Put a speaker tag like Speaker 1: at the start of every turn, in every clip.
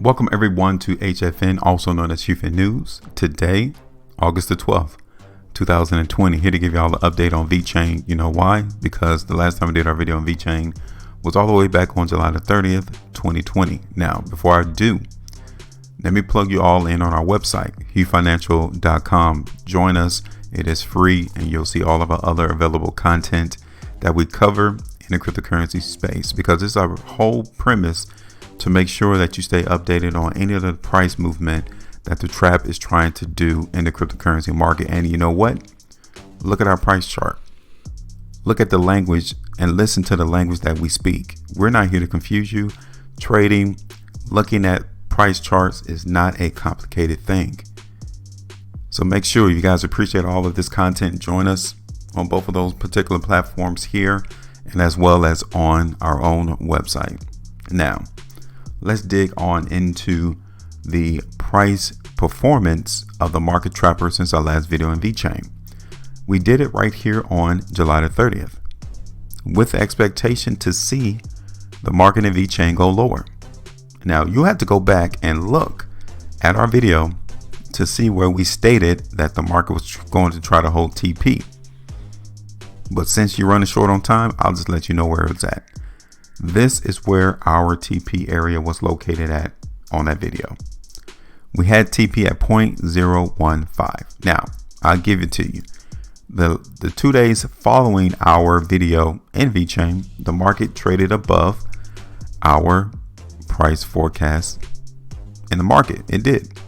Speaker 1: Welcome everyone to HueFin, also known as HueFin News. Today, August the 12th, 2020, here to give you all the update on Vechain. You know why? Because the last time we did our video on Vechain was all the way back on July the 30th, 2020. Now, before I do, let me plug you all in on our website, HueFinancial.com. Join us. It is free, and you'll see all of our other available content that we cover in the cryptocurrency space, because this is our whole premise, to make sure that you stay updated on any of the price movement that the trap is trying to do in the cryptocurrency market. And you know what? Look at our price chart. Look at the language and listen to the language that we speak. We're not here to confuse you. Trading, looking at price charts is not a complicated thing. So make sure you guys appreciate all of this content. Join us on both of those particular platforms here, and as well as on our own website. Now, let's dig on into the price performance of the market trapper since our last video in Vechain. We did it right here on July the 30th with the expectation to see the market in Vechain go lower. Now you have to go back and look at our video to see where we stated that the market was going to try to hold TP. But since you're running short on time, I'll just let you know where it's at. This is where our TP area was located at on that video. We had TP at 0.015. Now, I'll give it to you. The 2 days following our video in Vechain, the market traded above our price forecast in the market. It did.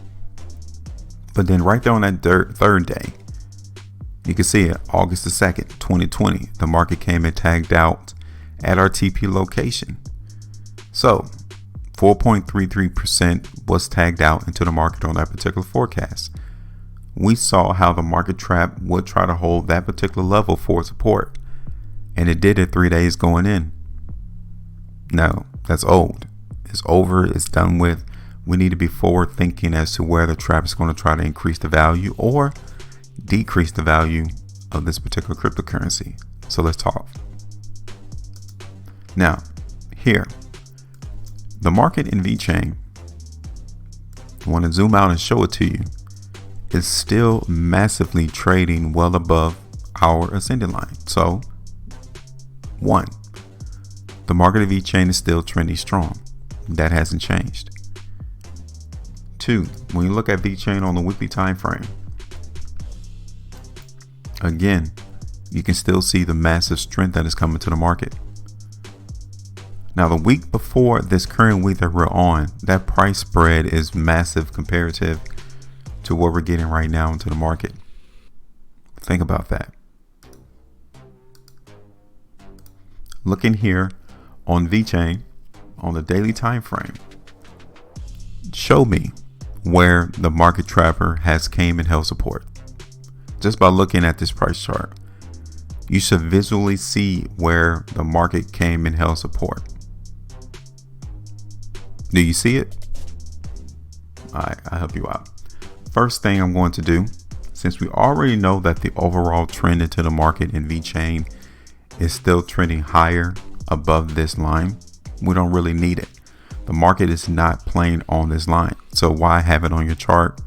Speaker 1: But then right there on that third day, you can see it, August the 2nd, 2020, the market came and tagged out at our TP location. So 4.33% was tagged out into the market on that particular forecast. We saw how the market trap would try to hold that particular level for support, and it did it 3 days going in. No, that's old. It's over. It's done with. We need to be forward thinking as to where the trap is going to try to increase the value or decrease the value of this particular cryptocurrency. So let's talk. Now, here, the market in Vechain, I want to zoom out and show it to you, is still massively trading well above our ascending line. So, one, the market of Vechain is still trending strong. That hasn't changed. Two, when you look at Vechain on the weekly time frame, again, you can still see the massive strength that is coming to the market. Now, the week before this current week that we're on, that price spread is massive comparative to what we're getting right now into the market. Think about that. Looking here on Vechain on the daily time frame, show me where the market trapper has came and held support. Just by looking at this price chart, you should visually see where the market came and held support. Do you see it? All right, I'll help you out. First thing I'm going to do, since we already know that the overall trend into the market in Vechain is still trending higher above this line, we don't really need it. The market is not playing on this line. So why have it on your chart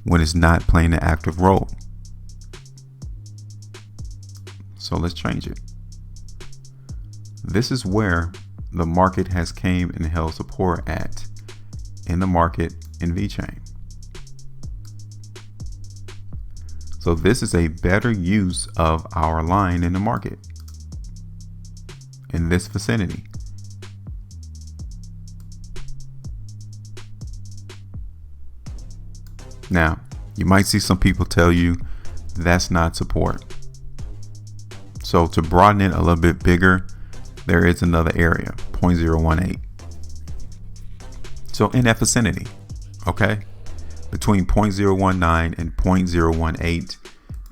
Speaker 1: when it's not playing an active role? So let's change it. This is where the market has came and held support at in the market in Vechain. So this is a better use of our line in the market in this vicinity. Now, you might see some people tell you that's not support. So to broaden it a little bit bigger, there is another area, 0.018. So in that vicinity, okay, between 0.019 and 0.018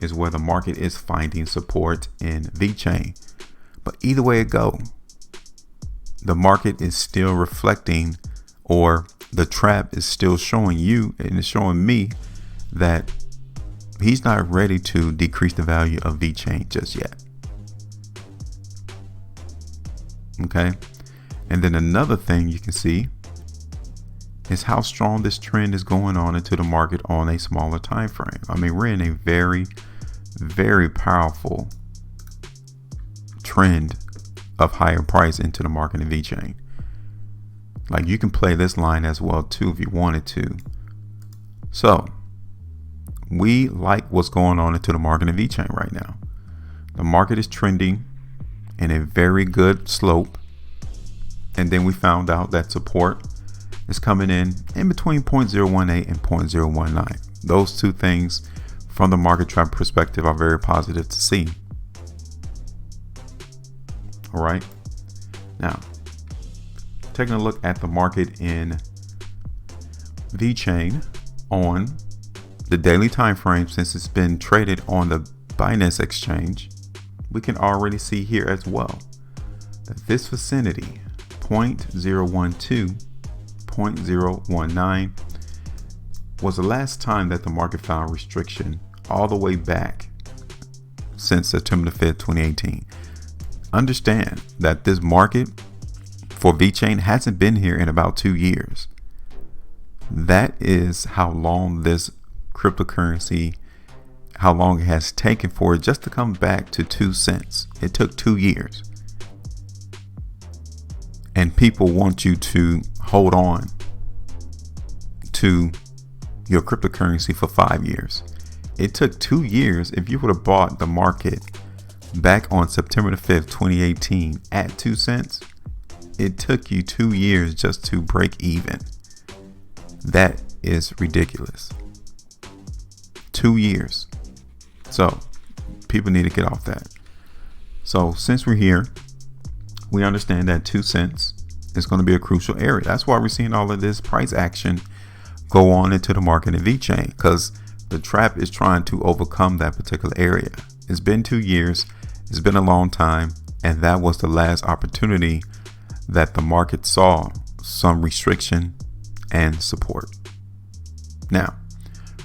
Speaker 1: is where the market is finding support in Vechain. But either way it go, the market is still reflecting, or the trap is still showing you and it's showing me that he's not ready to decrease the value of Vechain just yet. Okay. And then another thing you can see is how strong this trend is going on into the market on a smaller time frame. I mean, we're in a very, very powerful trend of higher price into the market in Vechain. Like, you can play this line as well too if you wanted to. So we like what's going on into the market in Vechain right now. The market is trending in a very good slope, and then we found out that support is coming in between 0.018 and 0.019. Those two things from the market trap perspective are very positive to see. All right, now taking a look at the market in Vechain on the daily time frame, since it's been traded on the Binance exchange, we can already see here as well that this vicinity 0.012, 0.019 was the last time that the market found restriction all the way back since September 5th, 2018. Understand that this market for Vechain hasn't been here in about 2 years. That is how long this cryptocurrency, how long it has taken for it just to come back to 2 cents. It took 2 years. And people want you to hold on to your cryptocurrency for 5 years. It took 2 years. If you would have bought the market back on September the 5th, 2018 at 2 cents, it took you 2 years just to break even. That is ridiculous. 2 years. So people need to get off that. So since we're here, we understand that 2 cents is going to be a crucial area. That's why we're seeing all of this price action go on into the market in Vechain, because the trap is trying to overcome that particular area. It's been 2 years. It's been a long time. And that was the last opportunity that the market saw some restriction and support. Now,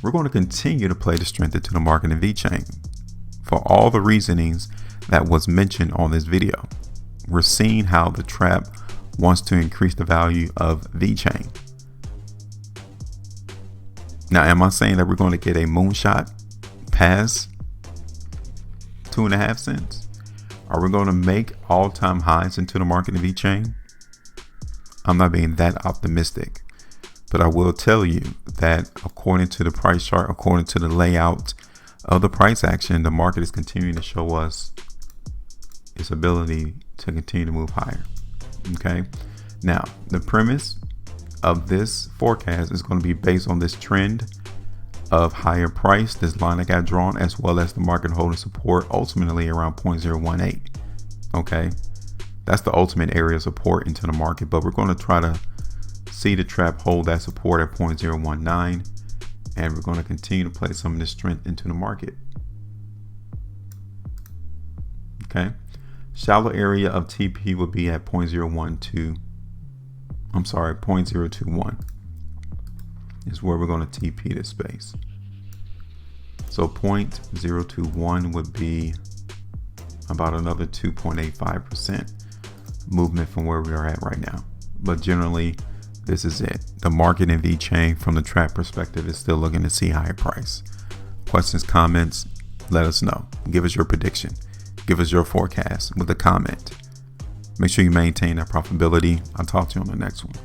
Speaker 1: we're going to continue to play the strength into the market in Vechain for all the reasonings that was mentioned on this video. We're seeing how the trap wants to increase the value of Vechain. Now, am I saying that we're going to get a moonshot past 2.5 cents? Are we going to make all-time highs into the market in Vechain? I'm not being that optimistic, but I will tell you that according to the price chart, according to the layout of the price action, the market is continuing to show us its ability to continue to move higher. Okay. Now, the premise of this forecast is going to be based on this trend of higher price, this line that got drawn, as well as the market holding support ultimately around 0.018. Okay. That's the ultimate area of support into the market, but we're going to try to see the trap hold that support at 0.019, and we're going to continue to play some of this strength into the market. Okay. Shallow area of TP would be at 0.021 is where we're going to TP this space. So 0.021 would be about another 2.85% movement from where we are at right now. But generally, this is it. The market in Vechain from the trap perspective is still looking to see higher price. Questions, comments, let us know. Give us your prediction. Give us your forecast with a comment. Make sure you maintain that profitability. I'll talk to you on the next one.